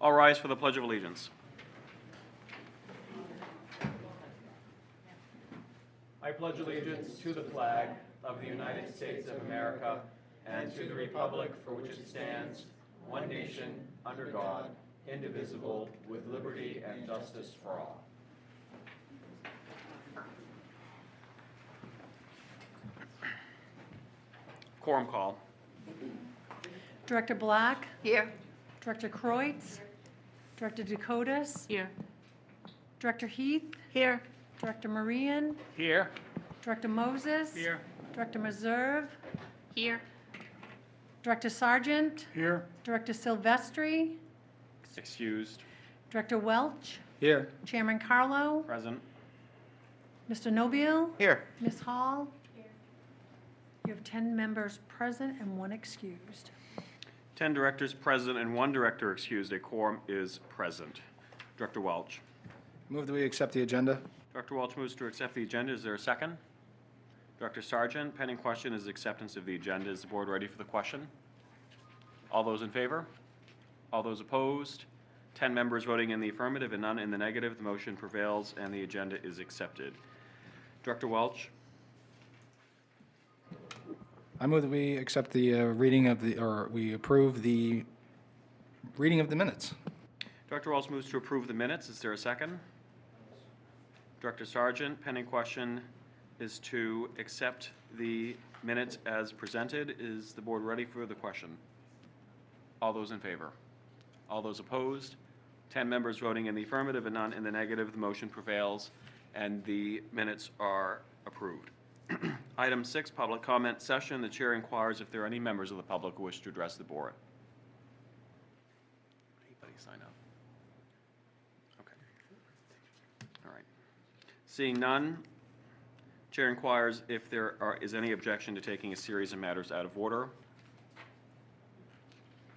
All rise for the Pledge of Allegiance. I pledge allegiance to the flag of the United States of America and to the republic for which it stands, one nation, under God, indivisible, with liberty and justice for all. Quorum call. Director Black, Here. Director Kreutz, Director Dakotas, Here. Director Heath, Here. Director Marian, Here. Director Moses, Here. Director Meserve, Here. Director Sargent, Here. Director Silvestri, Excused. Director Welch, Here. Chairman Carlo, Present. Mr. Nobile, Here. Ms. Hall. You have 10 members present and 1 excused. 10 directors present and 1 director excused. A quorum is present. Director Welch. Move that we accept the agenda. Director Welch moves to accept the agenda. Is there a second? Director Sargent, pending question is acceptance of the agenda. Is the board ready for the question? All those in favor? All those opposed? 10 members voting in the affirmative and none in the negative. The motion prevails and the agenda is accepted. Director Welch. I move that we accept the reading of the, or we approve the reading of the minutes. Director Welch moves to approve the minutes. Is there a second? Director Sargent, pending question is to accept the minutes as presented. Is the board ready for the question? All those in favor? All those opposed? 10 members voting in the affirmative and none in the negative. The motion prevails and the minutes are approved. Item 6, public comment session. The chair inquires if there are any members of the public who wish to address the board. Anybody sign up? Okay. All right. Seeing none, chair inquires if there is any objection to taking a series of matters out of order.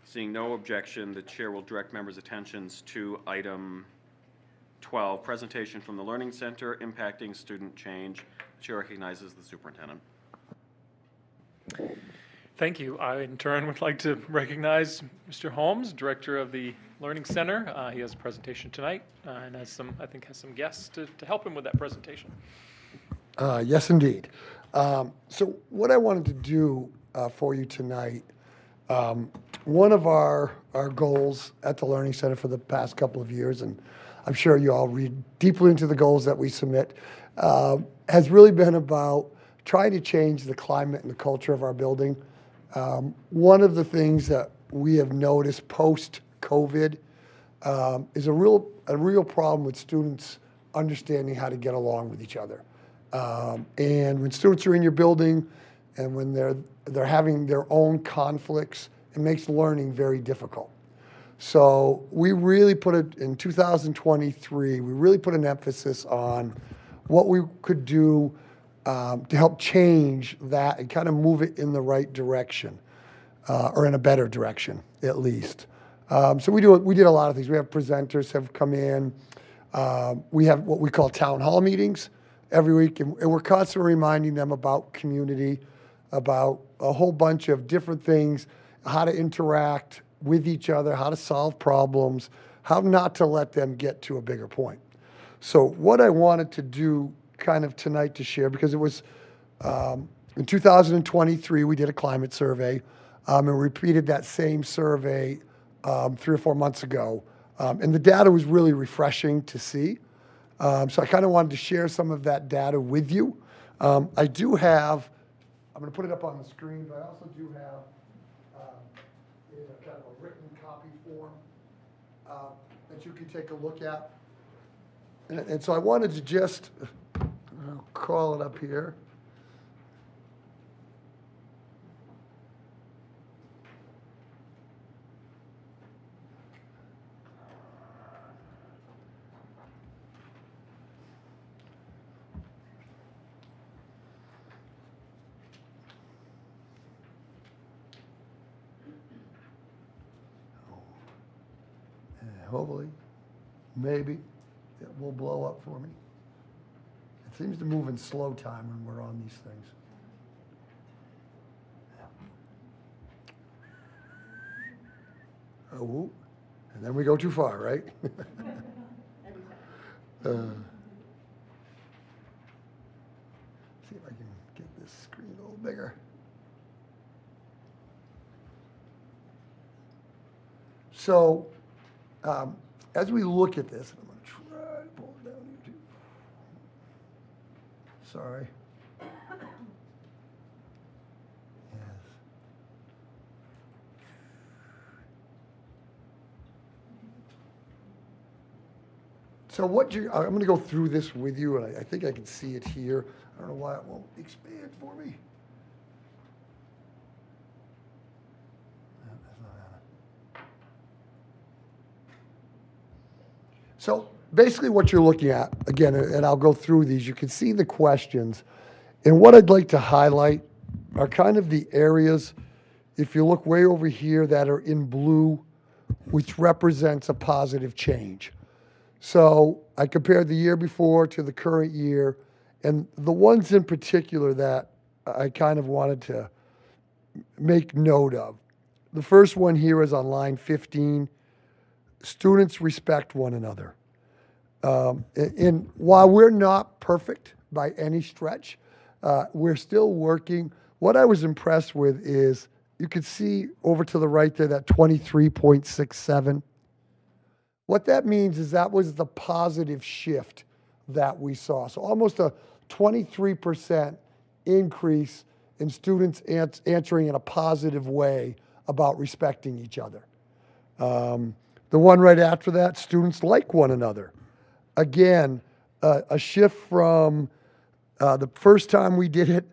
Seeing no objection, the chair will direct members' attentions to item 12, presentation from the Learning Center impacting student change. The chair recognizes the superintendent. Thank you. I, in turn, would like to recognize Mr. Holmes, Director of the Learning Center. He has a presentation tonight and has some, I think, has some guests to help him with that presentation. Yes, indeed. So what I wanted to do for you tonight, one of our goals at the Learning Center for the past couple of years, and I'm sure you all read deeply into the goals that we submit, has really been about trying to change the climate and the culture of our building. One of the things that we have noticed post-COVID is a real problem with students understanding how to get along with each other. And when students are in your building and when they're having their own conflicts, it makes learning very difficult. So we really put it in 2023, we really put an emphasis on what we could do to help change that and kind of move it in the right direction, or in a better direction, at least. So we did a lot of things. We have presenters have come in. We have what we call town hall meetings every week, and we're constantly reminding them about community, about a whole bunch of different things, how to interact with each other, how to solve problems, how not to let them get to a bigger point. So what I wanted to do kind of tonight to share, because it was in 2023, we did a climate survey, and repeated that same survey 3 or 4 months ago. And the data was really refreshing to see. So I kind of wanted to share some of that data with you. I do have, I'm going to put it up on the screen, but I also do have in a kind of a written copy form that you can take a look at. And so I wanted to just, I'll call it up here. Hopefully, maybe it will blow up for me. It seems to move in slow time when we're on these things. Oh, And then we go too far, right? See if I can get this screen a little bigger. So, as we look at this, and I'm going to try to pull it down here too. Sorry. Yes. So I'm going to go through this with you, and I think I can see it here. I don't know why it won't expand for me. No, that's not happening. So basically what you're looking at, again, and I'll go through these, you can see the questions. And what I'd like to highlight are kind of the areas, if you look way over here, that are in blue, which represents a positive change. So I compared the year before to the current year, and the ones in particular that I kind of wanted to make note of. The first one here is on line 15. Students respect one another. And while we're not perfect by any stretch, we're still working. What I was impressed with is you could see over to the right there that 23.67. What that means is that was the positive shift that we saw. So almost a 23% increase in students answering in a positive way about respecting each other. The one right after that, students like one another. Again, a shift from the first time we did it,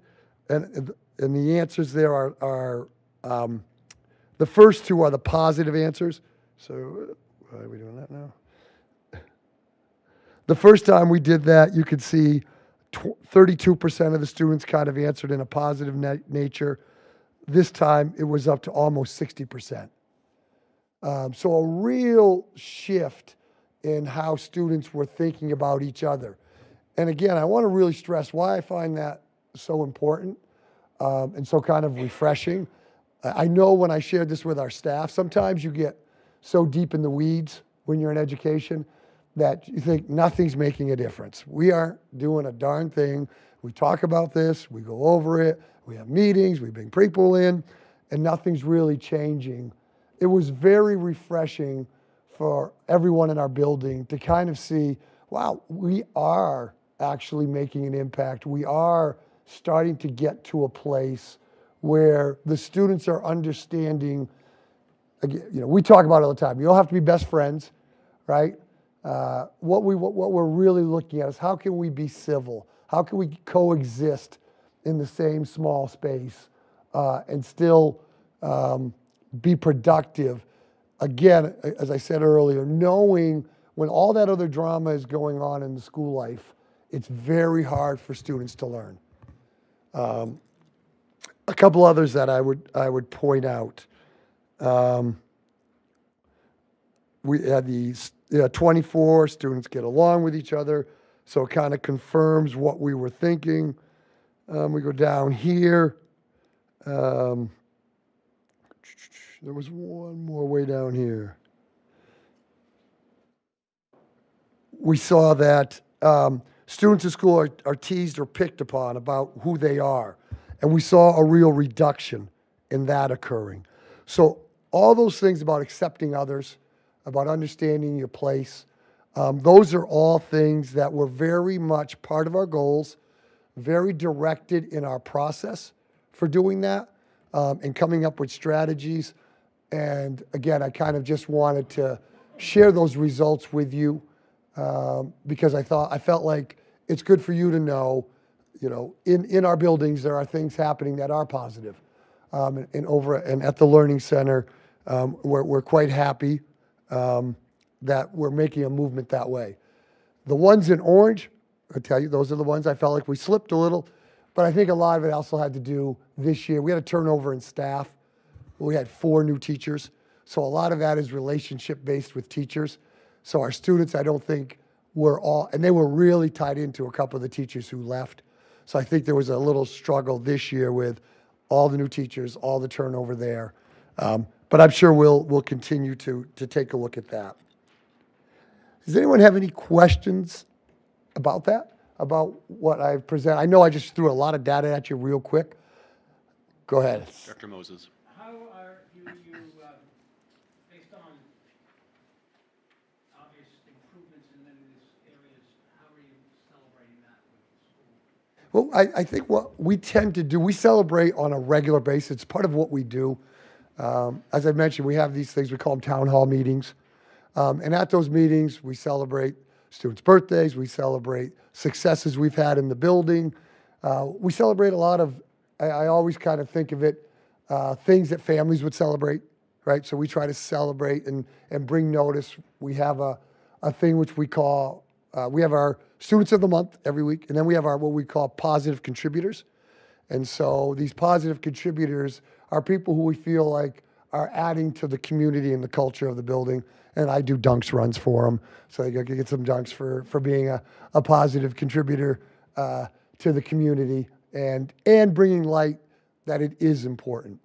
and the answers there are the first two are the positive answers. So why are we doing that now? The first time we did that, you could see 32% of the students kind of answered in a positive nature. This time, it was up to almost 60%. So a real shift in how students were thinking about each other. And again, I want to really stress why I find that so important and so kind of refreshing. I know when I shared this with our staff, sometimes you get so deep in the weeds when you're in education that you think nothing's making a difference. We aren't doing a darn thing. We talk about this, we go over it, we have meetings, we bring people in, and nothing's really changing. It was very refreshing for everyone in our building to kind of see, wow, we are actually making an impact. We are starting to get to a place where the students are understanding. Again, we talk about it all the time. You don't have to be best friends, right? What we're really looking at is how can we be civil? How can we coexist in the same small space and still be productive? Again, as I said earlier, knowing when all that other drama is going on in the school life, it's very hard for students to learn. A couple others that I would point out. We had these 24 students get along with each other, so it kind of confirms what we were thinking. We go down here. There was one more way down here. We saw that students in school are teased or picked upon about who they are. And we saw a real reduction in that occurring. So all those things about accepting others, about understanding your place, those are all things that were very much part of our goals, very directed in our process for doing that, and coming up with strategies. And again, I kind of just wanted to share those results with you because I felt like it's good for you to know, in our buildings there are things happening that are positive. And at the Learning Center, we're quite happy that we're making a movement that way. The ones in orange, I tell you, those are the ones I felt like we slipped a little, but I think a lot of it also had to do this year. We had a turnover in staff. We had 4 new teachers. So a lot of that is relationship-based with teachers. So our students, I don't think, were all, and they were really tied into a couple of the teachers who left. So I think there was a little struggle this year with all the new teachers, all the turnover there. But I'm sure we'll continue to take a look at that. Does anyone have any questions about that? About what I've presented? I know I just threw a lot of data at you real quick. Go ahead. Dr. Moses. How are you, based on obvious improvements in these areas, how are you celebrating that with the school? Well, I think what we tend to do, we celebrate on a regular basis. It's part of what we do. As I mentioned, we have these things, we call them town hall meetings. And at those meetings, we celebrate students' birthdays, we celebrate successes we've had in the building. We celebrate a lot of, I always kind of think of it, things that families would celebrate, right? So we try to celebrate and bring notice. We have a thing which we call, we have our Students of the Month every week, and then we have our what we call positive contributors. And so these positive contributors are people who we feel like are adding to the community and the culture of the building. And I do dunks runs for them, so they get some dunks for being a positive contributor to the community and bringing light that it is important.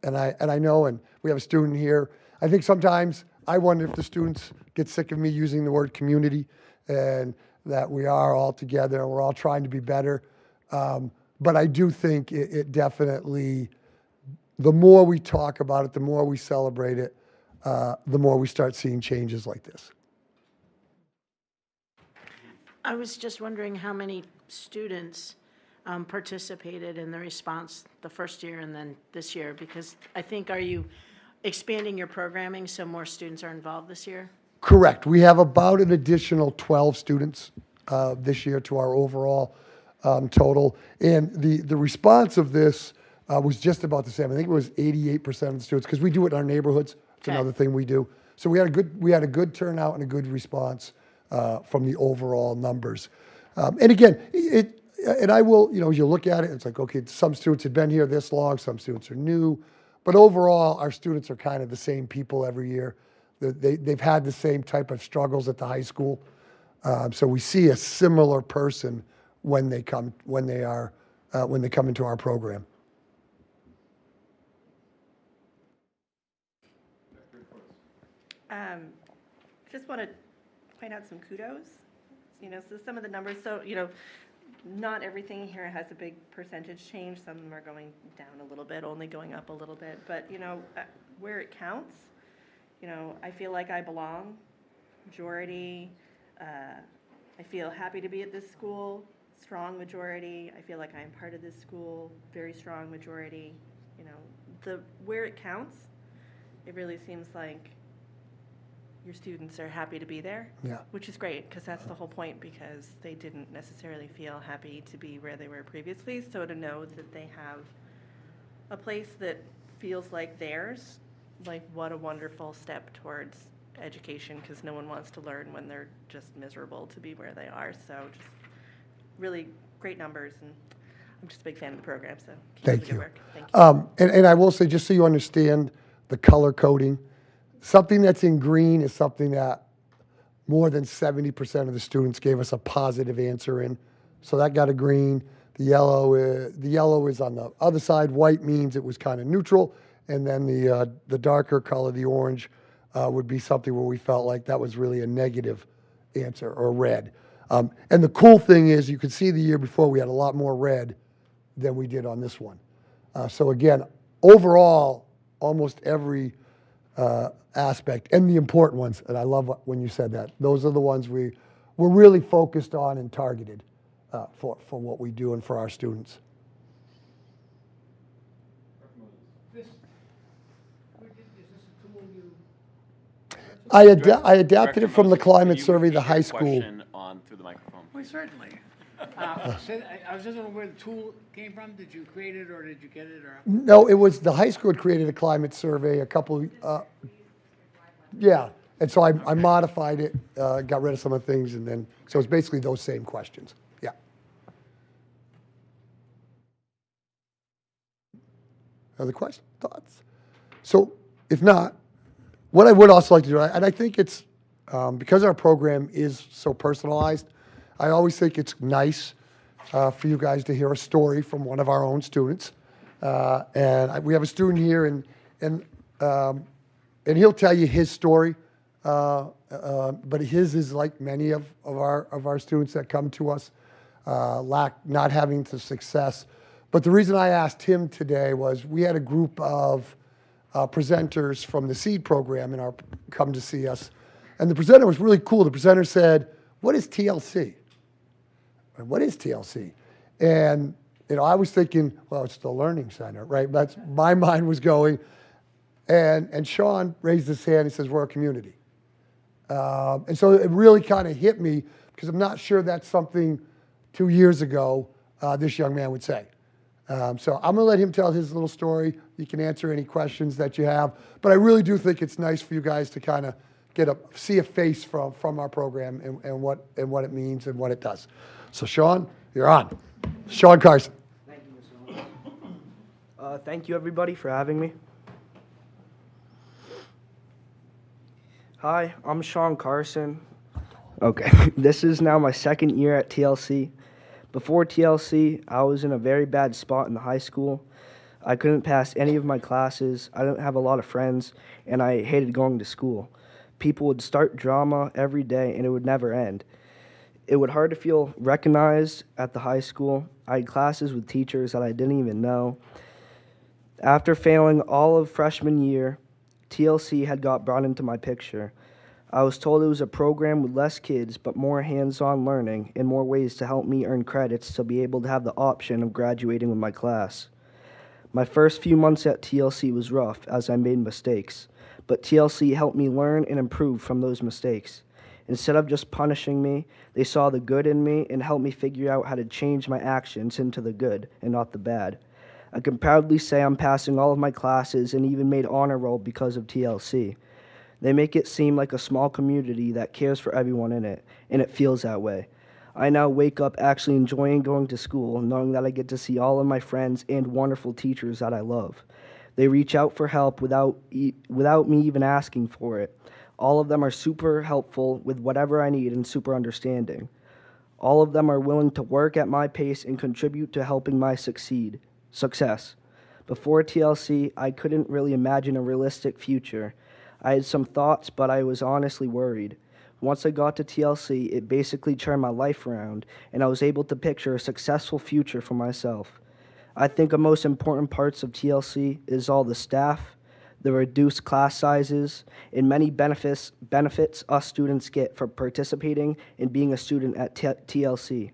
And I know, and we have a student here. I think sometimes I wonder if the students get sick of me using the word community, and that we are all together and we're all trying to be better. But I do think it definitely, the more we talk about it, the more we celebrate it, the more we start seeing changes like this. I was just wondering how many students participated in the response the first year and then this year, because I think, are you expanding your programming so more students are involved this year? Correct. We have about an additional 12 students this year to our overall total. And the response of this was just about the same. I think it was 88% of the students, because we do it in our neighborhoods. It's Okay. another thing we do. So we had a good turnout and a good response from the overall numbers. And again, and I will, as you look at it, it's like, okay, some students have been here this long, some students are new, but overall, our students are kind of the same people every year. They've had the same type of struggles at the high school. So we see a similar person when they come into our program. Just want to point out some kudos. So some of the numbers, not everything here has a big percentage change. Some of them are going down a little bit, only going up a little bit. But, where it counts, I feel like I belong, majority. I feel happy to be at this school, strong majority. I feel like I'm part of this school, very strong majority. Where it counts, it really seems like your students are happy to be there, Yeah. which is great, because that's the whole point, because they didn't necessarily feel happy to be where they were previously. So to know that they have a place that feels like theirs, like what a wonderful step towards education, because no one wants to learn when they're just miserable to be where they are. So just really great numbers, and I'm just a big fan of the program, so keep up Thank the you. good work. Thank you. And I will say, just so you understand the color coding, something that's in green is something that more than 70% of the students gave us a positive answer in. So that got a green. The yellow is on the other side. White means it was kind of neutral. And then the darker color, the orange, would be something where we felt like that was really a negative answer, or red. And the cool thing is, you could see the year before we had a lot more red than we did on this one. So again, overall, almost every aspect, and the important ones, and I love when you said that, those are the ones we're really focused on and targeted for what we do and for our students. Is this a tool you? I adapted Director it from the Moses, climate can you survey, the repeat your high school. question through the microphone. Well, certainly. I was just wondering where the tool came from. Did you create it, or did you get it, or? No, it was, the high school had created a climate survey a couple, yeah. And so I modified it, got rid of some of the things, and then, so it's basically those same questions. Yeah. Other questions, thoughts? So if not, what I would also like to do, and I think it's, because our program is so personalized, I always think it's nice for you guys to hear a story from one of our own students. And we have a student here, and and he'll tell you his story, but his is like many of our students that come to us, not having the success. But the reason I asked him today was we had a group of presenters from the SEED program come to see us, and the presenter was really cool. The presenter said, "What is TLC? What is TLC?" And I was thinking, well, it's the Learning Center, right? That's my mind was going. And Sean raised his hand. He says, "We're a community." And so it really kind of hit me because I'm not sure that's something 2 years ago this young man would say. So I'm going to let him tell his little story. You can answer any questions that you have. But I really do think it's nice for you guys to kind of see a face from our program and what it means and what it does. So Sean, you're on. Sean Carson. Thank you, Mr. Holmes. Thank you, everybody, for having me. Hi, I'm Sean Carson. Okay, this is now my second year at TLC. Before TLC, I was in a very bad spot in the high school. I couldn't pass any of my classes, I didn't have a lot of friends, and I hated going to school. People would start drama every day, and it would never end. It would hard to feel recognized at the high school. I had classes with teachers that I didn't even know. After failing all of freshman year, TLC had got brought into my picture. I was told it was a program with less kids, but more hands-on learning and more ways to help me earn credits to be able to have the option of graduating with my class. My first few months at TLC was rough as I made mistakes, but TLC helped me learn and improve from those mistakes. Instead of just punishing me, they saw the good in me and helped me figure out how to change my actions into the good and not the bad. I can proudly say I'm passing all of my classes and even made honor roll because of TLC. They make it seem like a small community that cares for everyone in it, and it feels that way. I now wake up actually enjoying going to school, knowing that I get to see all of my friends and wonderful teachers that I love. They reach out for help without me even asking for it. All of them are super helpful with whatever I need and super understanding. All of them are willing to work at my pace and contribute to helping my success. Before TLC, I couldn't really imagine a realistic future. I had some thoughts, but I was honestly worried. Once I got to TLC, it basically turned my life around, and I was able to picture a successful future for myself. I think the most important parts of TLC is all the staff, the reduced class sizes, and many benefits us students get for participating and being a student at TLC.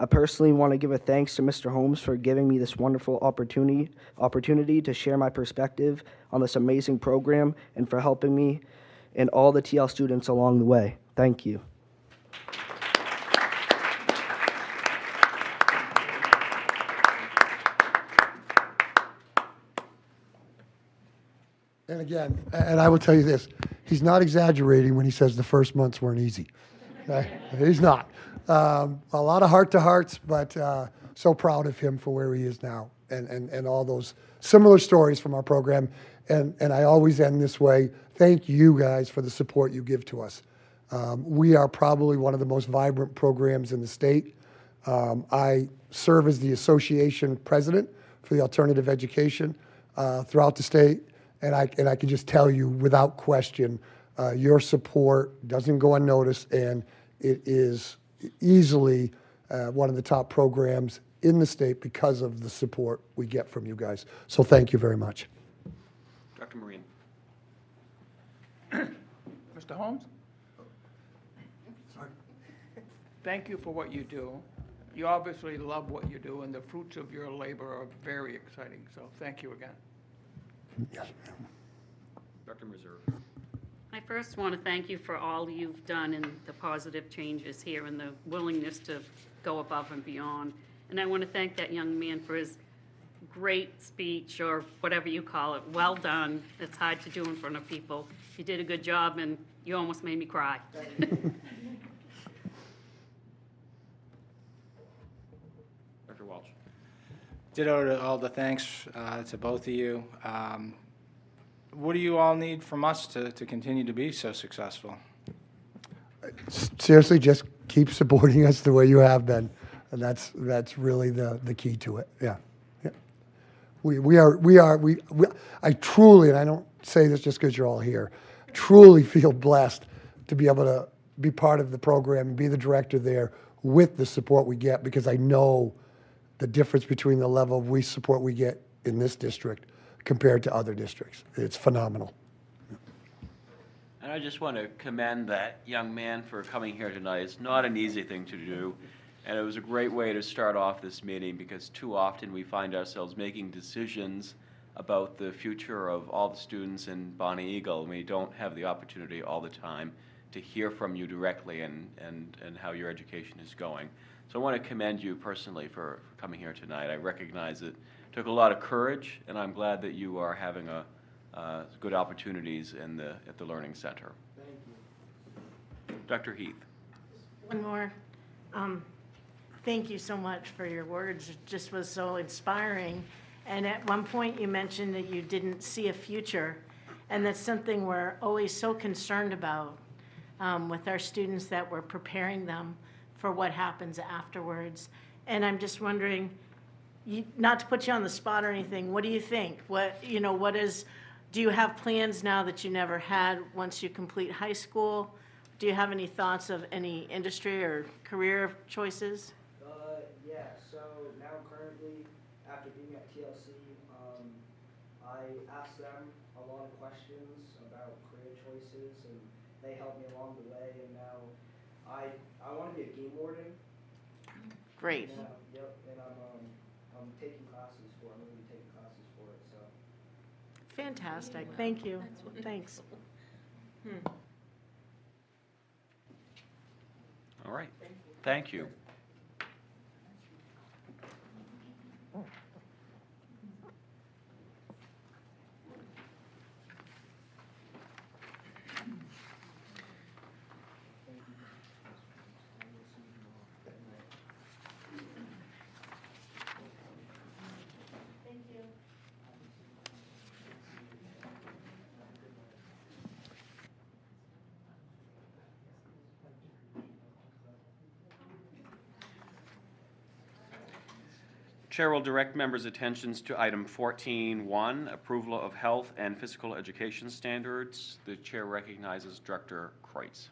I personally want to give a thanks to Mr. Holmes for giving me this wonderful opportunity to share my perspective on this amazing program and for helping me and all the TL students along the way. Thank you. And again, and I will tell you this, he's not exaggerating when he says the first months weren't easy. Okay? He's not. A lot of heart-to-hearts, but so proud of him for where he is now and all those similar stories from our program. And I always end this way. Thank you guys for the support you give to us. We are probably one of the most vibrant programs in the state. I serve as the association president for the alternative education throughout the state. And I can just tell you without question, your support doesn't go unnoticed, and it is easily one of the top programs in the state because of the support we get from you guys. So thank you very much. Dr. Marine. Mr. Holmes? Thank you for what you do. You obviously love what you do, and the fruits of your labor are very exciting, so thank you again. Yes. Dr. Reserve. I first want to thank you for all you've done and the positive changes here and the willingness to go above and beyond. And I want to thank that young man for his great speech, or whatever you call it. Well done. It's hard to do in front of people. You did a good job, and you almost made me cry. Dr. Walsh. Ditto to all the thanks to both of you. What do you all need from us to continue to be so successful? Seriously, just keep supporting us the way you have been. And that's really the key to it. Yeah. Yeah. I truly, and say this just because you're all here. Truly feel blessed to be able to be part of the program and be the director there with the support we get, because I know the difference between the level of support we get in this district compared to other districts. It's phenomenal. And I just want to commend that young man for coming here tonight. It's not an easy thing to do, and it was a great way to start off this meeting, because too often we find ourselves making decisions about the future of all the students in Bonnie Eagle, and we don't have the opportunity all the time to hear from you directly and how your education is going. So I want to commend you personally for coming here tonight. I recognize it took a lot of courage, and I'm glad that you are having good opportunities at the Learning Center. Thank you. Dr. Heath. One more. Thank you so much for your words. It just was so inspiring. And at one point you mentioned that you didn't see a future, and that's something we're always so concerned about with our students, that we're preparing them for what happens afterwards. And I'm just wondering, not to put you on the spot or anything, what do you think? Do you have plans now that you never had once you complete high school? Do you have any thoughts of any industry or career choices? Yeah, so now currently, after being at TLC, I asked them a lot of questions about career choices, and they helped me along the way, and now I want to be a game warden. Great. Now, yep, and I'm taking classes for it. I'm going to be taking classes for it, so. Fantastic. Thank you. Thanks. All right. Thank you. Chair will direct members' attentions to item 14.1, approval of health and physical education standards. The chair recognizes Director Kreutz.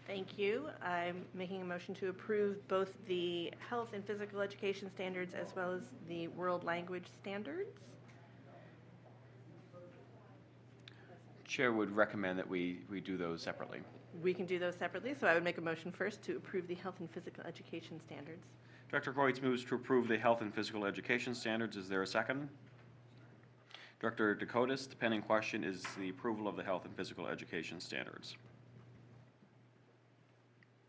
Thank you. I'm making a motion to approve both the health and physical education standards as well as the world language standards. Chair would recommend that we do those separately. We can do those separately, so I would make a motion first to approve the health and physical education standards. Director Kreutz moves to approve the health and physical education standards. Is there a second? Director Dakotas, the pending question is the approval of the health and physical education standards.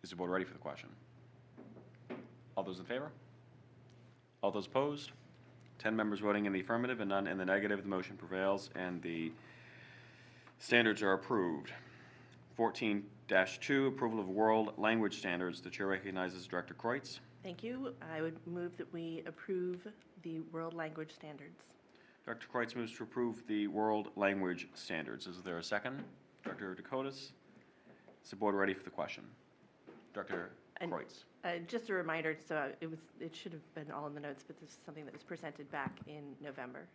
Is the board ready for the question? All those in favor? All those opposed? 10 members voting in the affirmative and none in the negative. The motion prevails and the standards are approved. 14-2, approval of world language standards. The chair recognizes Director Kreutz. Thank you. I would move that we approve the world language standards. Dr. Kreutz moves to approve the world language standards. Is there a second? Dr. Dakotas? Is the board ready for the question? Dr. Kreutz. Just a reminder, so it should have been all in the notes, but this is something that was presented back in November.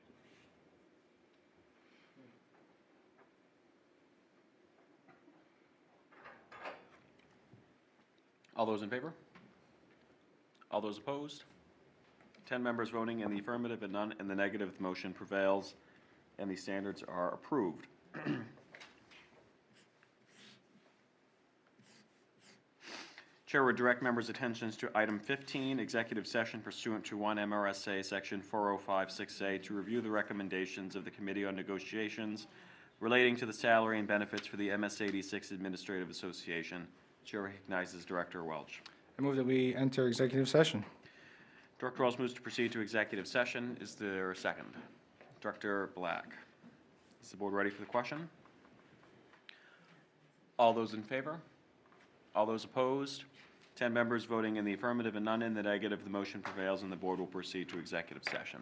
All those in favor? All those opposed? 10 members voting in the affirmative and none in the negative. The motion prevails and the standards are approved. Chair would direct members' attentions to item 15, executive session pursuant to 1 MRSA section 4056A to review the recommendations of the Committee on Negotiations relating to the salary and benefits for the MSAD6 Administrative Association. Chair recognizes Director Welch. I move that we enter executive session. Director Welch moves to proceed to executive session. Is there a second? Director Black. Is the board ready for the question? All those in favor? All those opposed? 10 members voting in the affirmative and none in the negative. The motion prevails and the board will proceed to executive session.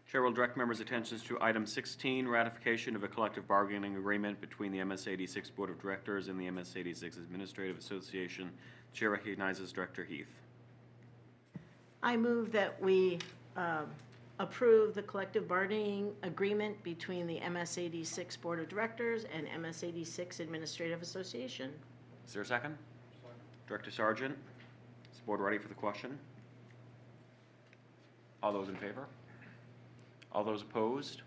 Chair will direct members' attentions to item 16, ratification of a collective bargaining agreement between the MSAD6 Board of Directors and the MSAD6 Administrative Association. Chair recognizes Director Heath. I move that we approve the collective bargaining agreement between the MSAD6 Board of Directors and MSAD6 Administrative Association. Is there a second? Director Sargent, is the board ready for the question? All those in favor? All those opposed?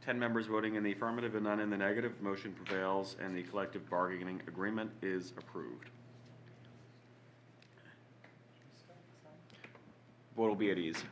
10 members voting in the affirmative and none in the negative. Motion prevails and the collective bargaining agreement is approved. Board will be at ease.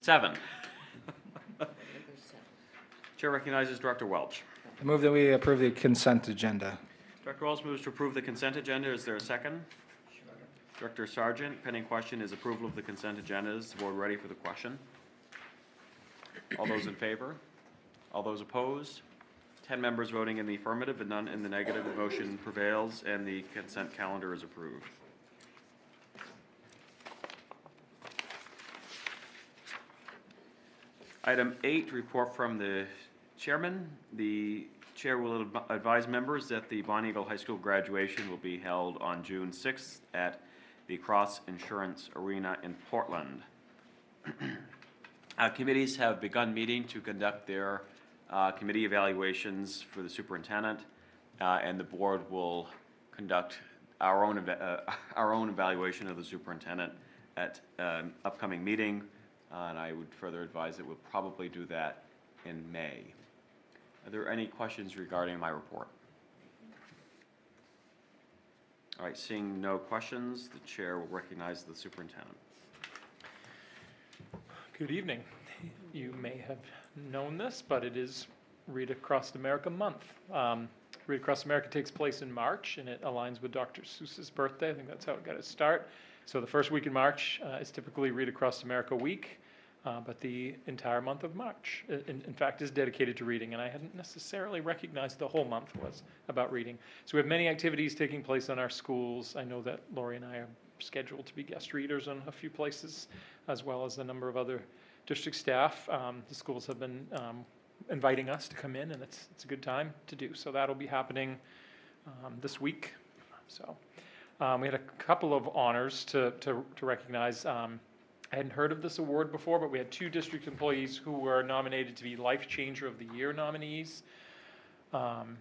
Seven. Chair recognizes Director Welch. I move that we approve the consent agenda. Director Welch moves to approve the consent agenda. Is there a second? Director Sargent, pending question is approval of the consent agenda. Is the board ready for the question? All those in favor? All those opposed? 10 members voting in the affirmative and none in the negative. The motion prevails and the consent calendar is approved. Item 8, report from the chairman. The chair will advise members that the Bonnie Eagle High School graduation will be held on June 6th at the Cross Insurance Arena in Portland. Committees have begun meeting to conduct their committee evaluations for the superintendent, and the board will conduct our own evaluation of the superintendent at an upcoming meeting. And I would further advise that we'll probably do that in May. Are there any questions regarding my report? All right, seeing no questions, the chair will recognize the superintendent. Good evening. You may have known this, but it is Read Across America month. Read Across America takes place in March, and it aligns with Dr. Seuss's birthday. I think that's how it got its start. So the first week in March is typically Read Across America week. But the entire month of March, in fact, is dedicated to reading, and I hadn't necessarily recognized the whole month was about reading. So we have many activities taking place in our schools. I know that Lori and I are scheduled to be guest readers on a few places, as well as a number of other district staff. The schools have been inviting us to come in, and it's a good time to do. So that'll be happening this week. So we had a couple of honors to recognize. I hadn't heard of this award before, but we had 2 district employees who were nominated to be Life Changer of the Year nominees. And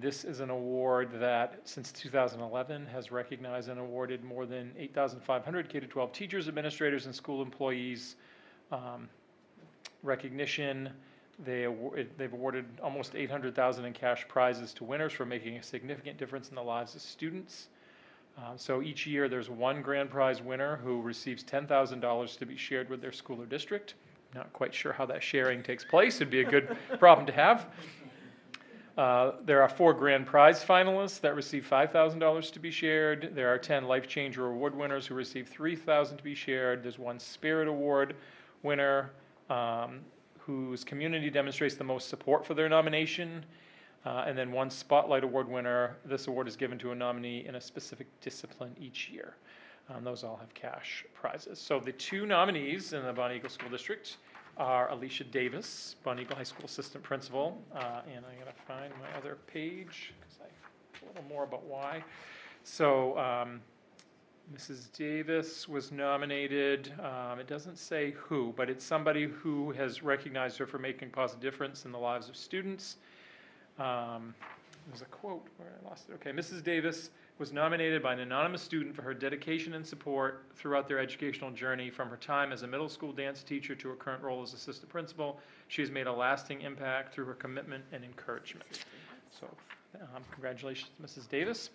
this is an award that, since 2011, has recognized and awarded more than 8,500 K-12 teachers, administrators, and school employees recognition. They've awarded almost $800,000 in cash prizes to winners for making a significant difference in the lives of students. So each year there's one grand prize winner who receives $10,000 to be shared with their school or district. not quite sure how that sharing takes place. It'd be a good problem to have. There are 4 grand prize finalists that receive $5,000 to be shared. There are 10 Life Changer Award winners who receive $3,000 to be shared. There's 1 Spirit Award winner whose community demonstrates the most support for their nomination. And then 1 Spotlight Award winner. This award is given to a nominee in a specific discipline each year. Those all have cash prizes. So the 2 nominees in the Bonnie Eagle School District are Alicia Davis, Bonnie Eagle High School Assistant Principal, and I gotta find my other page, because a little more about why. So, Mrs. Davis was nominated, it doesn't say who, but it's somebody who has recognized her for making a positive difference in the lives of students. There's a quote where I lost it. Okay, Mrs. Davis was nominated by an anonymous student for her dedication and support throughout their educational journey from her time as a middle school dance teacher to her current role as assistant principal. She has made a lasting impact through her commitment and encouragement. So congratulations, Mrs. Davis.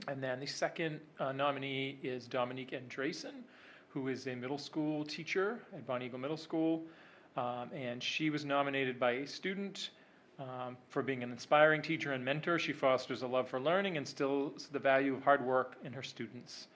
And then the second nominee is Dominique Andresen, who is a middle school teacher at Bonnie Eagle Middle School. And she was nominated by a student for being an inspiring teacher and mentor. She fosters a love for learning and instills the value of hard work in her students.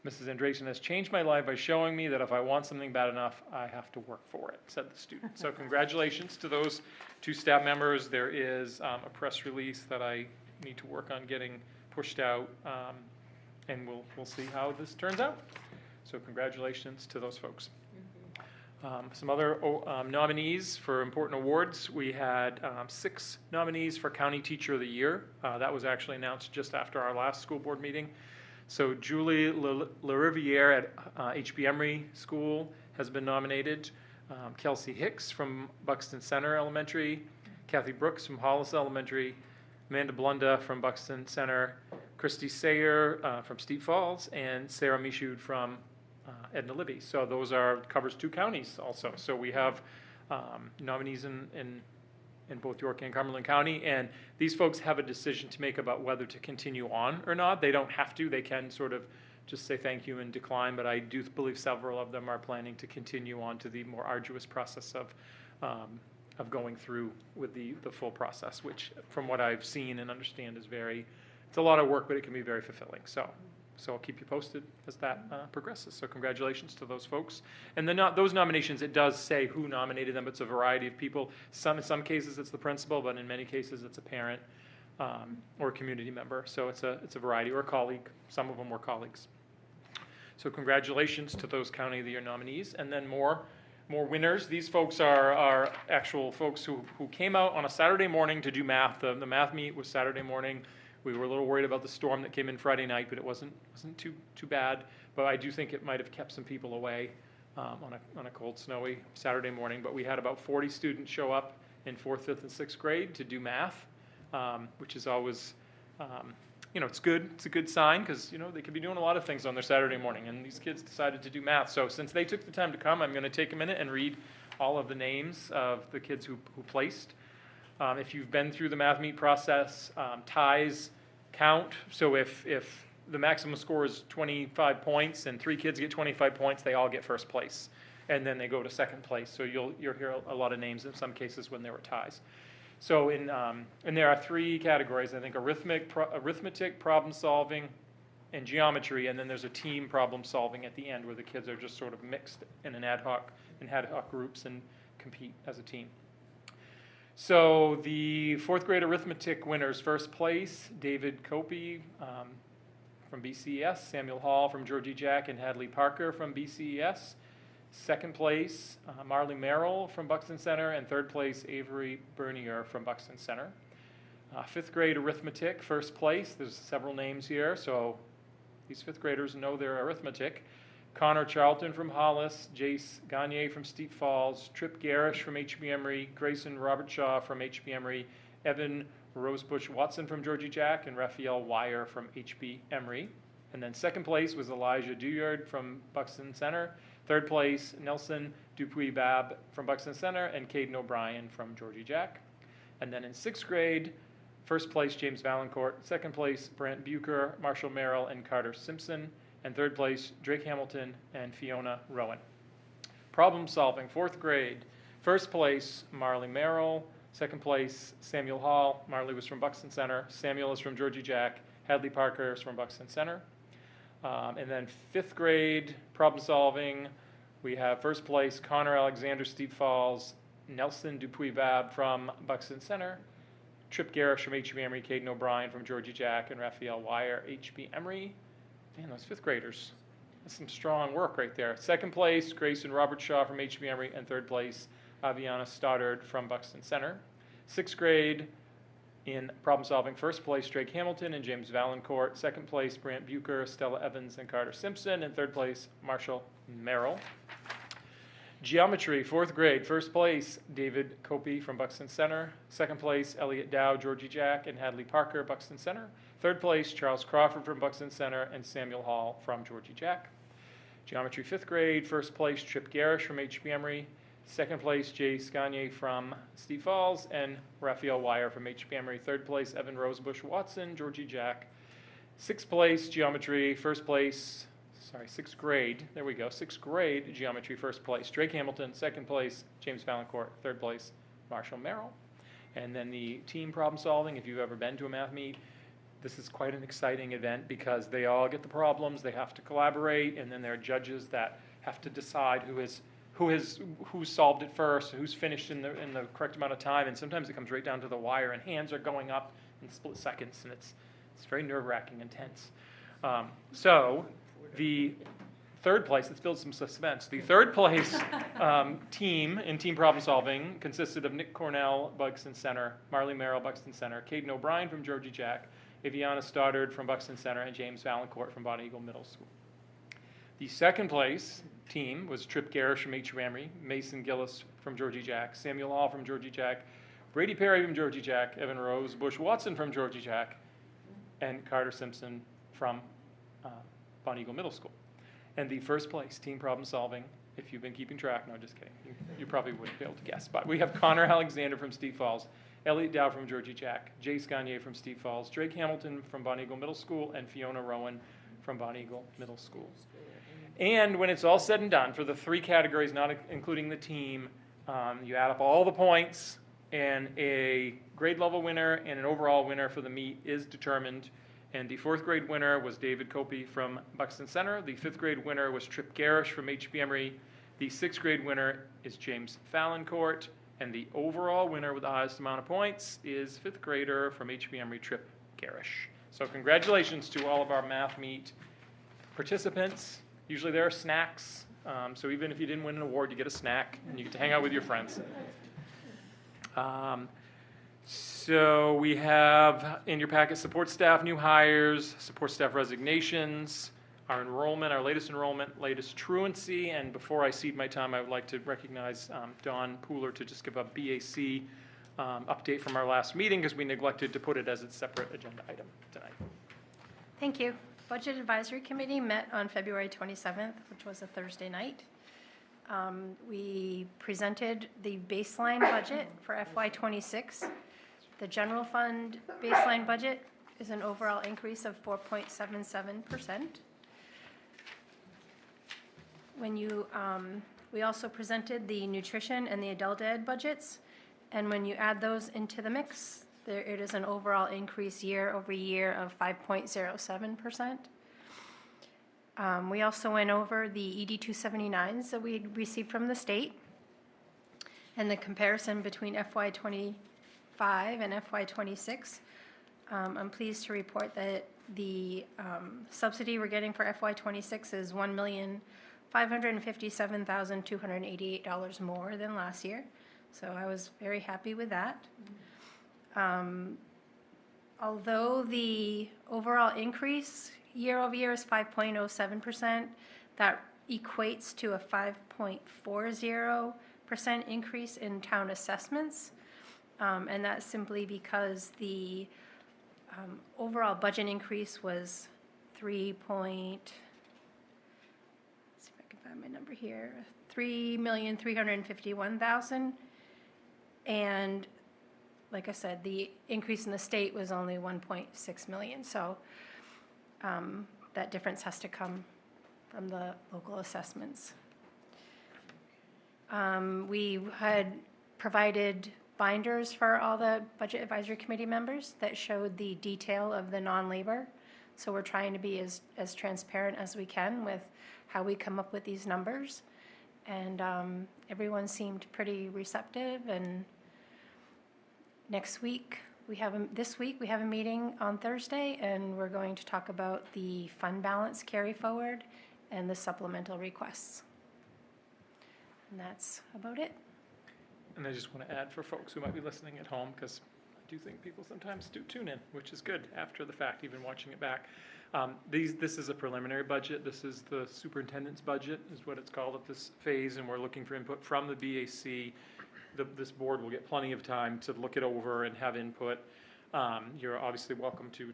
Mrs. Andresen has changed my life by showing me that if I want something bad enough, I have to work for it, said the student. So congratulations to those 2 staff members. There is a press release that I need to work on getting pushed out, and we'll see how this turns out. So congratulations to those folks. Some other nominees for important awards. We had 6 nominees for County Teacher of the Year. That was actually announced just after our last school board meeting. So Julie LaRiviere at HB Emory School has been nominated. Kelsey Hicks from Buxton Center Elementary. Kathy Brooks from Hollis Elementary. Amanda Blunda from Buxton Center. Christy Sayer from Steep Falls. And Sarah Michaud from Edna Libby. So those covers 2 counties also. So we have nominees in both York and Cumberland County, and these folks have a decision to make about whether to continue on or not. They don't have to. They can sort of just say thank you and decline, but I do believe several of them are planning to continue on to the more arduous process of going through with the full process, which from what I've seen and understand is it's a lot of work, but it can be very fulfilling. So I'll keep you posted as that progresses. So congratulations to those folks. And those nominations, it does say who nominated them. It's a variety of people. In some cases, it's the principal, but in many cases, it's a parent or a community member. So it's a variety, or a colleague. Some of them were colleagues. So congratulations to those County of the Year nominees. And then more winners. These folks are actual folks who came out on a Saturday morning to do math. The math meet was Saturday morning. We were a little worried about the storm that came in Friday night, but it wasn't too bad. But I do think it might have kept some people away on a cold, snowy Saturday morning. But we had about 40 students show up in 4th, 5th, and 6th grade to do math, which is always, it's good. It's a good sign because, they could be doing a lot of things on their Saturday morning. And these kids decided to do math. So since they took the time to come, I'm going to take a minute and read all of the names of the kids who placed. If you've been through the math meet process, ties count. So if the maximum score is 25 points and 3 kids get 25 points, they all get first place. And then they go to second place. So you'll hear a lot of names in some cases when there were ties. So and there are 3 categories, I think: arithmetic, problem solving, and geometry. And then there's a team problem solving at the end where the kids are just sort of mixed in ad hoc groups and compete as a team. So the 4th grade arithmetic winners: first place, David Copey from BCES, Samuel Hall from Georgie Jack, and Hadley Parker from BCES. Second place, Marley Merrill from Buxton Center, and 3rd place, Avery Bernier from Buxton Center. 5th grade arithmetic, first place. There's several names here, so these 5th graders know their arithmetic. Connor Charlton from Hollis, Jace Gagne from Steep Falls, Trip Garish from HB Emory, Grayson Robert Shaw from HB Emory, Evan Rosebush Watson from Georgie Jack, and Raphael Wire from HB Emory. And then 2nd place was Elijah Duyard from Buxton Center. 3rd place, Nelson Dupuy-Bab from Buxton Center, and Caden O'Brien from Georgie Jack. And then in 6th grade, 1st place, James Valancourt. 2nd place, Brant Bucher, Marshall Merrill, and Carter Simpson. And 3rd place, Drake Hamilton and Fiona Rowan. Problem solving, fourth grade. First place, Marley Merrill. Second place, Samuel Hall. Marley was from Buxton Center. Samuel is from Georgie Jack. Hadley Parker is from Buxton Center. And then fifth grade, problem solving, we have first place, Connor Alexander, Steep Falls. Nelson Dupuy-Bab from Buxton Center. Trip Garish from HB Emory. Caden O'Brien from Georgie Jack. And Raphael Wire, HB Emory. Man, those fifth graders. That's some strong work right there. Second place, Grayson Robert Shaw from HB Emory. And third place, Aviana Stoddard from Buxton Center. Sixth grade, in problem solving, first place, Drake Hamilton and James Valancourt. Second place, Brant Bucher, Stella Evans, and Carter Simpson. And third place, Marshall Merrill. Geometry, fourth grade, first place, David Copey from Buxton Center. Second place, Elliot Dow, Georgie Jack, and Hadley Parker, Buxton Center. Third place, Charles Crawford from Buxton Center, and Samuel Hall from Georgie Jack. Geometry, fifth grade, first place, Trip Garish from HB Emory. Second place, Jay Scanier from Steep Falls, and Raphael Wire from HB Emory. Third place, Evan Rosebush Watson, Georgie Jack. Sixth place, geometry, first place, sixth grade, there we go, sixth grade geometry, first place, Drake Hamilton. Second place, James Valancourt. Third place, Marshall Merrill. And then the team problem solving, if you've ever been to a math meet, this is quite an exciting event because they all get the problems, they have to collaborate, and then there are judges that have to decide who solved it first, who's finished in the correct amount of time, and sometimes it comes right down to the wire, and hands are going up in split seconds, and it's very nerve-wracking and tense. So the third place, let's build some suspense. The third place team in team problem solving consisted of Nick Cornell, Buxton Center, Marley Merrill, Buxton Center, Caden O'Brien from Georgie Jack, Aviana Stoddard from Buxton Center, and James Valancourt from Bonnie Eagle Middle School. The second place team was Trip Garish from HB Emory, Mason Gillis from Georgie Jack, Samuel Hall from Georgie Jack, Brady Perry from Georgie Jack, Evan Rose, Bush Watson from Georgie Jack, and Carter Simpson from Bonnie Eagle Middle School. And the first place team problem solving, if you've been keeping track, no, just kidding, you probably wouldn't be able to guess, but we have Connor Alexander from Steep Falls, Elliot Dow from Georgie Jack, Jay Scanier from Steep Falls, Drake Hamilton from Bonnie Eagle Middle School, and Fiona Rowan from Bonnie Eagle Middle School. And when it's all said and done, for the three categories, not including the team, you add up all the points, and a grade level winner and an overall winner for the meet is determined. And the fourth grade winner was David Copey from Buxton Center. The fifth grade winner was Trip Garish from HB Emory. The sixth grade winner is James Valancourt. And the overall winner with the highest amount of points is fifth grader from HB Emory, Trip Garish. So congratulations to all of our math meet participants. Usually there are snacks, so even if you didn't win an award, you get a snack, and you get to hang out with your friends. So we have in your packet support staff new hires, support staff resignations, our enrollment, our latest enrollment, latest truancy, and before I cede my time, I would like to recognize Dawn Pooler to just give a BAC update from our last meeting because we neglected to put it as a separate agenda item tonight. Thank you. Budget Advisory Committee met on February 27th, which was a Thursday night. We presented the baseline budget for FY26. The general fund baseline budget is an overall increase of 4.77%. We also presented the nutrition and the adult ed budgets, and when you add those into the mix, it is an overall increase year over year of 5.07%. We also went over the ED 279s that we received from the state and the comparison between FY25 and FY26. I'm pleased to report that the subsidy we're getting for FY26 is $1,557,288 more than last year. So I was very happy with that. Although the overall increase year over year is 5.07%, that equates to a 5.40% increase in town assessments. And that's simply because the overall budget increase was $3,351,000. And like I said, the increase in the state was only 1.6 million. So that difference has to come from the local assessments. We had provided binders for all the Budget Advisory Committee members that showed the detail of the non-labor. So we're trying to be as transparent as we can with how we come up with these numbers. And everyone seemed pretty receptive. And this week we have a meeting on Thursday, and we're going to talk about the fund balance carry forward and the supplemental requests. And that's about it. And I just want to add for folks who might be listening at home, because I do think people sometimes do tune in, which is good after the fact, even watching it back. This is a preliminary budget. This is the superintendent's budget, is what it's called at this phase, and we're looking for input from the BAC. This board will get plenty of time to look it over and have input. You're obviously welcome to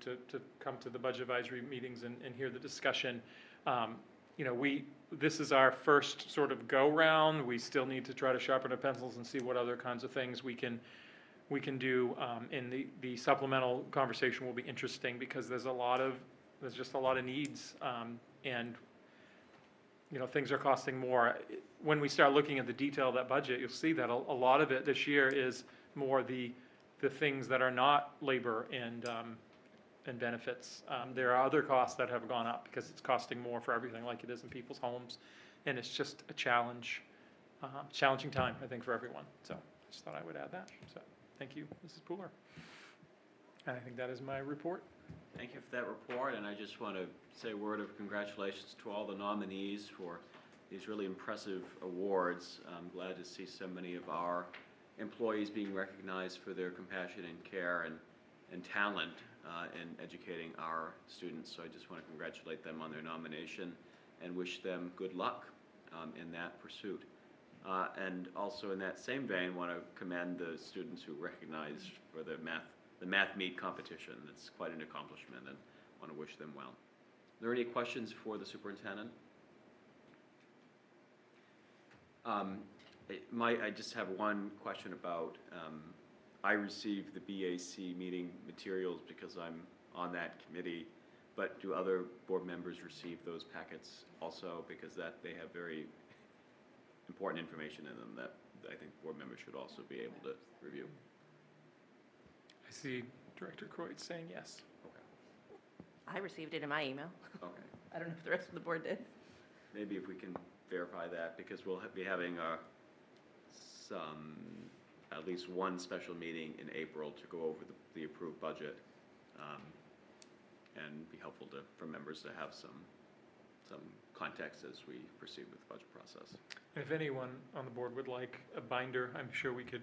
come to the budget advisory meetings and hear the discussion. This is our first sort of go round. We still need to try to sharpen our pencils and see what other kinds of things we can do. And the supplemental conversation will be interesting because there's just a lot of needs, and things are costing more. When we start looking at the detail of that budget, you'll see that a lot of it this year is more the things that are not labor and benefits. There are other costs that have gone up because it's costing more for everything, like it is in people's homes, and it's just a challenging time, I think, for everyone. So I just thought I would add that. So thank you, Mrs. Pooler. And I think that is my report. Thank you for that report, and I just want to say a word of congratulations to all the nominees for these really impressive awards. I'm glad to see so many of our employees being recognized for their compassion and care and talent in educating our students. So I just want to congratulate them on their nomination and wish them good luck in that pursuit. And also in that same vein, want to commend the students who recognized for the math meet competition. That's quite an accomplishment, and want to wish them well. Are there any questions for the superintendent? I just have one question about, I received the BAC meeting materials because I'm on that committee, but do other board members receive those packets also? Because they have very important information in them that I think board members should also be able to review. I see Director Croyd saying yes. I received it in my email. Okay. I don't know if the rest of the board did. Maybe if we can verify that, because we'll be having at least one special meeting in April to go over the approved budget, and be helpful for members to have some context as we proceed with the budget process. And if anyone on the board would like a binder, I'm sure we could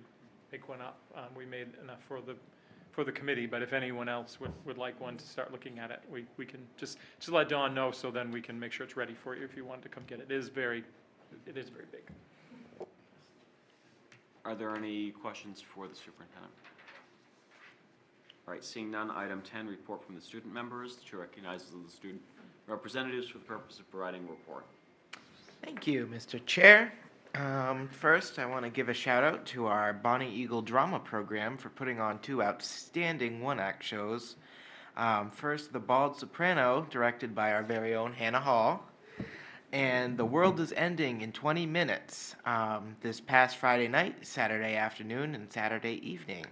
make one up. We made enough for the committee, but if anyone else would like one to start looking at it, we can just let Dawn know, so then we can make sure it's ready for you if you want to come get it. It is very big. Are there any questions for the superintendent? All right, seeing none, item 10, report from the student members. The chair recognizes the student representatives for the purpose of providing a report. Thank you, Mr. Chair. First, I want to give a shout out to our Bonnie Eagle drama program for putting on 2 outstanding one-act shows. First, The Bald Soprano, directed by our very own Hannah Hall, and The World is Ending in 20 Minutes, this past Friday night, Saturday afternoon, and Saturday evening.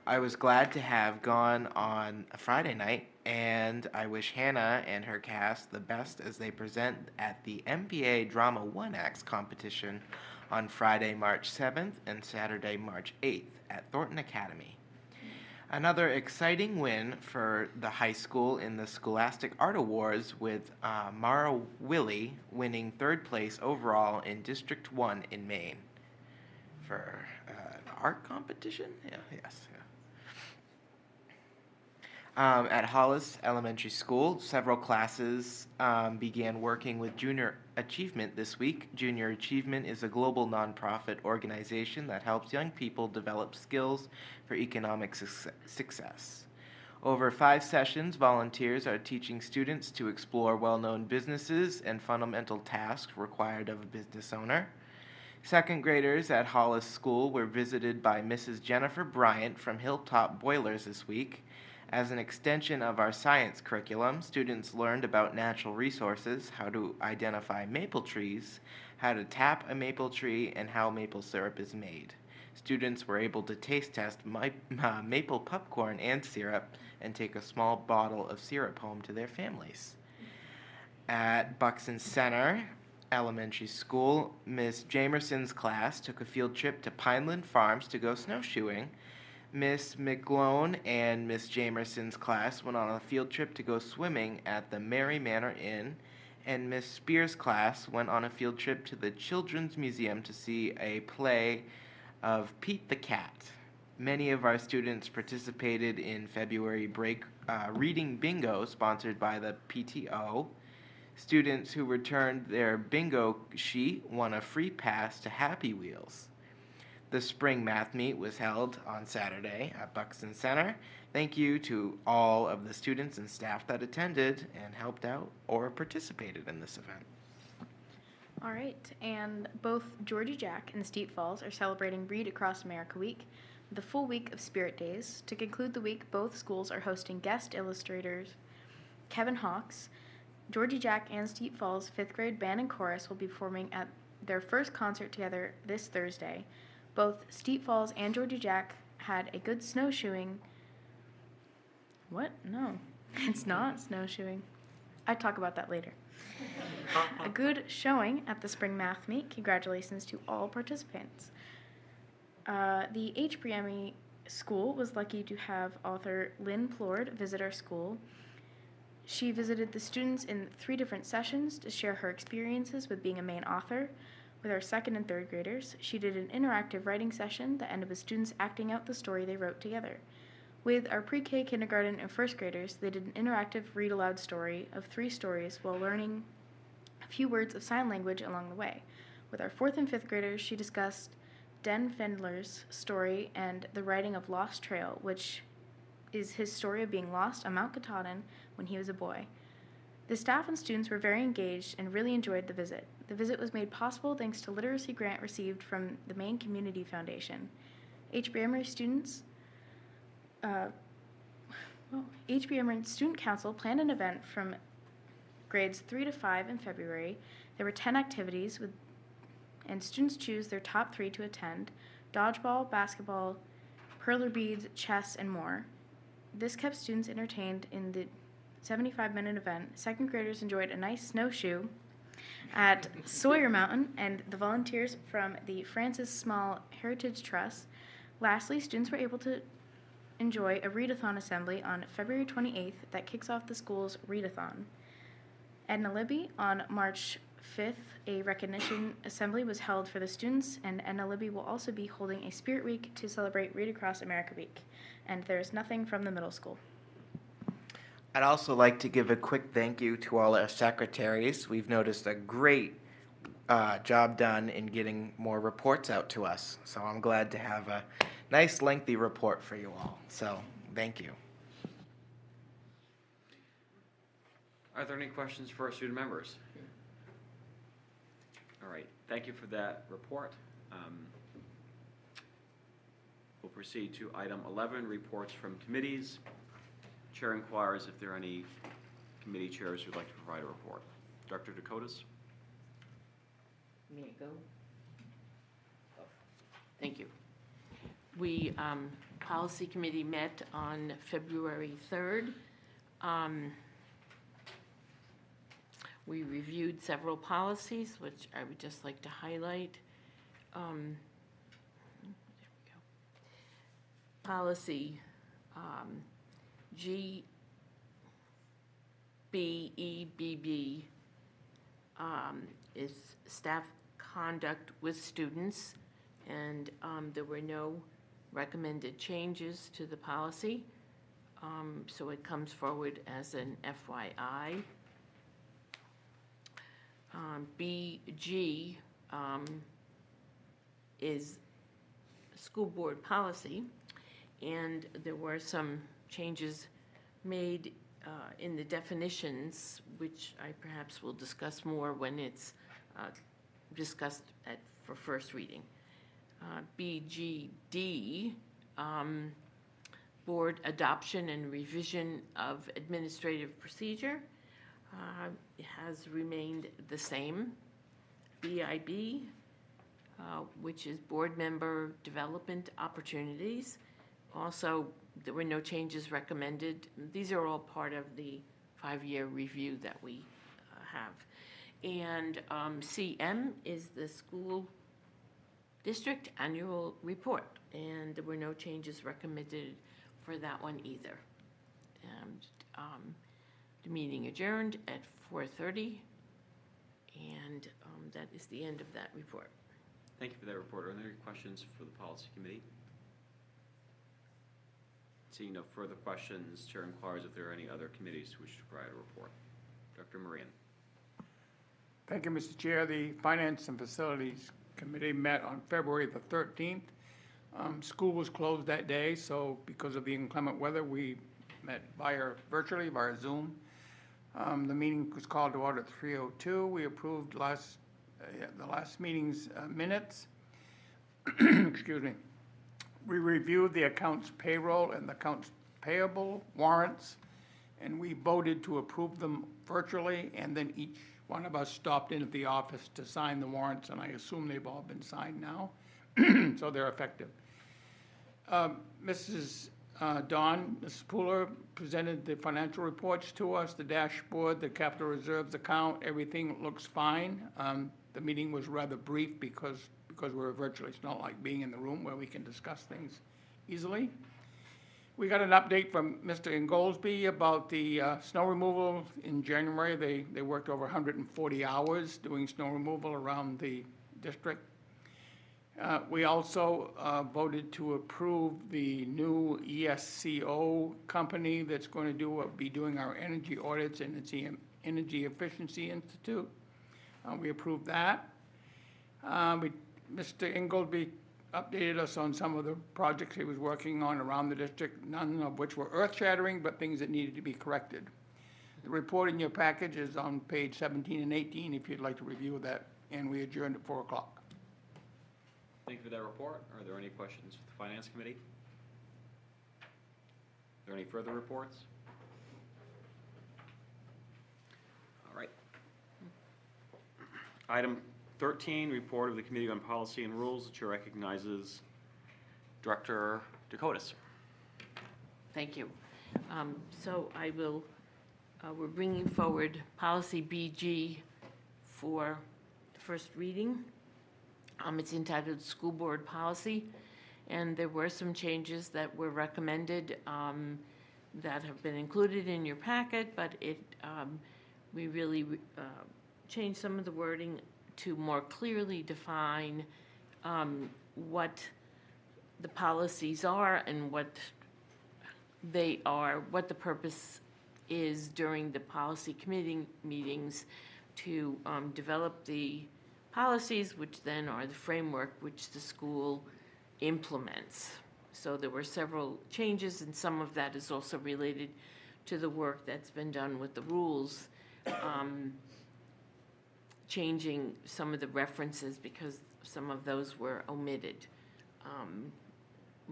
I was glad to have gone on a Friday night, and I wish Hannah and her cast the best as they present at the MPA Drama One Acts competition on Friday, March 7th and Saturday, March 8th at Thornton Academy. Another exciting win for the high school in the Scholastic Art Awards, with Mara Willie winning 3rd place overall in District 1 in Maine for an art competition? Yes. At Hollis Elementary School, several classes began working with Junior Achievement this week. Junior Achievement is a global nonprofit organization that helps young people develop skills for economic success. Over 5 sessions, volunteers are teaching students to explore well-known businesses and fundamental tasks required of a business owner. 2nd graders at Hollis School were visited by Mrs. Jennifer Bryant from Hilltop Boilers this week. As an extension of our science curriculum, students learned about natural resources, how to identify maple trees, how to tap a maple tree, and how maple syrup is made. Students were able to taste test maple popcorn and syrup and take a small bottle of syrup home to their families. At Buxton Center Elementary School, Miss Jamerson's class took a field trip to Pineland Farms to go snowshoeing. Miss McGlone and Miss Jamerson's class went on a field trip to go swimming at the Mary Manor Inn, and Miss Spears' class went on a field trip to the Children's Museum to see a play of Pete the Cat. Many of our students participated in February break reading bingo sponsored by the PTO. Students who returned their bingo sheet won a free pass to Happy Wheels. The spring math meet was held on Saturday at Buxton Center. Thank you to all of the students and staff that attended and helped out or participated in this event. All right, and both Georgia Jack and Steep Falls are celebrating Read Across America Week with a full week of Spirit Days. To conclude the week, both schools are hosting guest illustrators Kevin Hawks. Georgia Jack and Steep Falls 5th grade band and chorus will be performing at their first concert together this Thursday. Both Steep Falls and Georgia Jack had a good snowshoeing. What? No, it's not snowshoeing. I'd talk about that later. A good showing at the spring math meet. Congratulations to all participants. The HPME school was lucky to have author Lynn Plord visit our school. She visited the students in 3 different sessions to share her experiences with being a main author. With our 2nd and 3rd graders, she did an interactive writing session that ended with students acting out the story they wrote together. With our pre-K, kindergarten, and 1st graders, they did an interactive read-aloud story of 3 stories while learning a few words of sign language along the way. With our 4th and 5th graders, she discussed Den Fendler's story and the writing of Lost Trail, which is his story of being lost on Mount Katahdin when he was a boy. The staff and students were very engaged and really enjoyed the visit. The visit was made possible thanks to literacy grant received from the Maine Community Foundation. HBMR Student Council planned an event from grades 3 to 5 in February. There were 10 activities, and students choose their top 3 to attend: dodgeball, basketball, perler beads, chess, and more. This kept students entertained in the 75-minute event. 2nd graders enjoyed a nice snowshoe at Sawyer Mountain and the volunteers from the Francis Small Heritage Trust. Lastly, students were able to enjoy a readathon assembly on February 28th that kicks off the school's readathon. Edna Libby, on March 5th, a recognition assembly was held for the students, and Edna Libby will also be holding a Spirit Week to celebrate Read Across America Week. And there's nothing from the middle school. I'd also like to give a quick thank you to all our secretaries. We've noticed a great job done in getting more reports out to us. So I'm glad to have a nice lengthy report for you all. So thank you. Are there any questions for our student members? All right, thank you for that report. We'll proceed to item 11, reports from committees. Chair inquires if there are any committee chairs who'd like to provide a report. Dr. Dakotas? May I go? Oh, thank you. We, Policy Committee met on February 3rd. We reviewed several policies, which I would just like to highlight. There we go. Policy GBEBB is staff conduct with students, and there were no recommended changes to the policy, so it comes forward as an FYI. BG is school board policy, and there were some changes made in the definitions, which I perhaps will discuss more when it's discussed for first reading. BGD, board adoption and revision of administrative procedure, has remained the same. BIB, which is Board Member Development Opportunities. Also, there were no changes recommended. These are all part of the 5-year review that we have. And CM is the School District Annual Report, and there were no changes recommended for that one either. And the meeting adjourned at 4:30, and that is the end of that report. Thank you for that report. Are there any questions for the policy committee? Seeing no further questions, Chair inquires if there are any other committees who wish to provide a report. Dr. Moran. Thank you, Mr. Chair. The Finance and Facilities Committee met on February the 13th. School was closed that day, so because of the inclement weather, we met virtually via Zoom. The meeting was called to order at 3:02. We approved the last meeting's minutes. Excuse me. We reviewed the accounts payroll and the accounts payable warrants, and we voted to approve them virtually, and then each one of us stopped in at the office to sign the warrants, and I assume they've all been signed now, so they're effective. Mrs. Pooler presented the financial reports to us, the dashboard, the capital reserves account, everything looks fine. The meeting was rather brief because we're virtually. It's not like being in the room where we can discuss things easily. We got an update from Mr. Ingoldsby about the snow removal in January. They worked over 140 hours doing snow removal around the district. We also voted to approve the new ESCO company that's going to be doing our energy audits, and it's the Energy Efficiency Institute. We approved that. Mr. Ingoldsby updated us on some of the projects he was working on around the district, none of which were earth-shattering, but things that needed to be corrected. The report in your package is on page 17 and 18 if you'd like to review that, and we adjourned at 4 o'clock. Thank you for that report. Are there any questions for the Finance Committee? Are there any further reports? All right. Item 13, report of the Committee on Policy and Rules. The Chair recognizes Director Dakotas. Thank you. So I will, we're bringing forward Policy BG for the first reading. It's entitled School Board Policy, and there were some changes that were recommended that have been included in your packet, but we really changed some of the wording to more clearly define what the policies are and what they are, what the purpose is during the policy committee meetings to develop the policies, which then are the framework which the school implements. So there were several changes, and some of that is also related to the work that's been done with the rules, changing some of the references because some of those were omitted.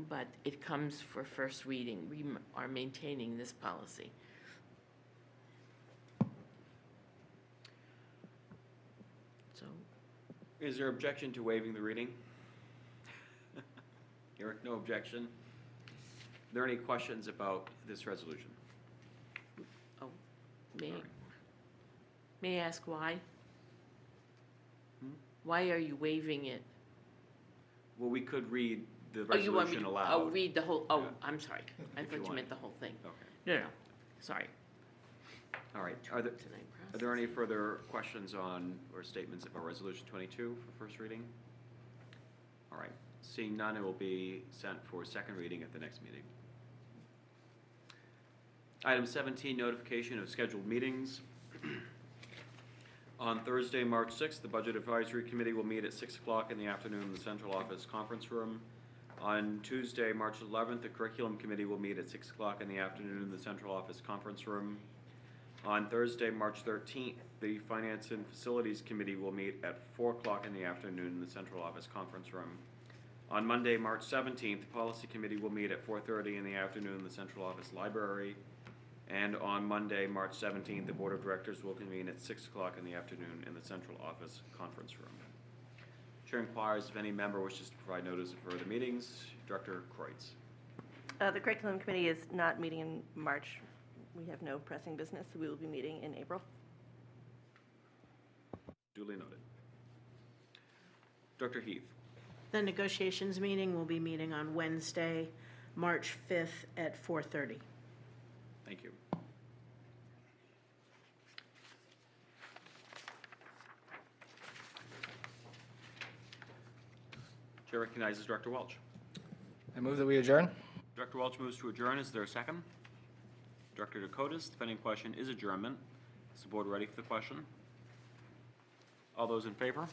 But it comes for first reading. We are maintaining this policy. So, is there objection to waiving the reading? Eric, no objection. Are there any questions about this resolution? oh, may I ask why? Why are you waiving it? Well, we could read the Oh, you want me resolution to, aloud. read the whole, Yeah. I'm sorry. I If you thought you want. meant the whole thing. Okay. No, sorry. All right. Are there any further questions on or statements about Resolution 22 for first reading? All right. Seeing none, it will be sent for second reading at the next meeting. Item 17, notification of scheduled meetings. On Thursday, March 6th, the Budget Advisory Committee will meet at 6 o'clock in the afternoon in the Central Office Conference Room. On Tuesday, March 11th, the Curriculum Committee will meet at 6 o'clock in the afternoon in the Central Office Conference Room. On Thursday, March 13th, the Finance and Facilities Committee will meet at 4 o'clock in the afternoon in the Central Office Conference Room. On Monday, March 17th, the Policy Committee will meet at 4:30 in the afternoon in the Central Office Library. And on Monday, March 17th, the Board of Directors will convene at 6 o'clock in the afternoon in the central office conference room. Chair inquires if any member wishes to provide notice of further meetings. Director Kreutz. The curriculum committee is not meeting in March. We have no pressing business, so we will be meeting in April. Duly noted. Dr. Heath. The negotiations meeting will be meeting on Wednesday, March 5th at 4:30. Thank you. Chair recognizes Director Welch. I move that we adjourn. Director Welch moves to adjourn. Is there a second? Director Dakotas, the pending question is adjournment. Is the board ready for the question? All those in favor?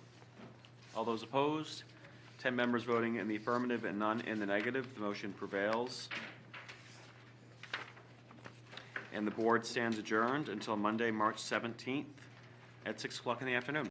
All those opposed? 10 members voting in the affirmative and none in the negative. The motion prevails. And the board stands adjourned until Monday, March 17th at 6 o'clock in the afternoon.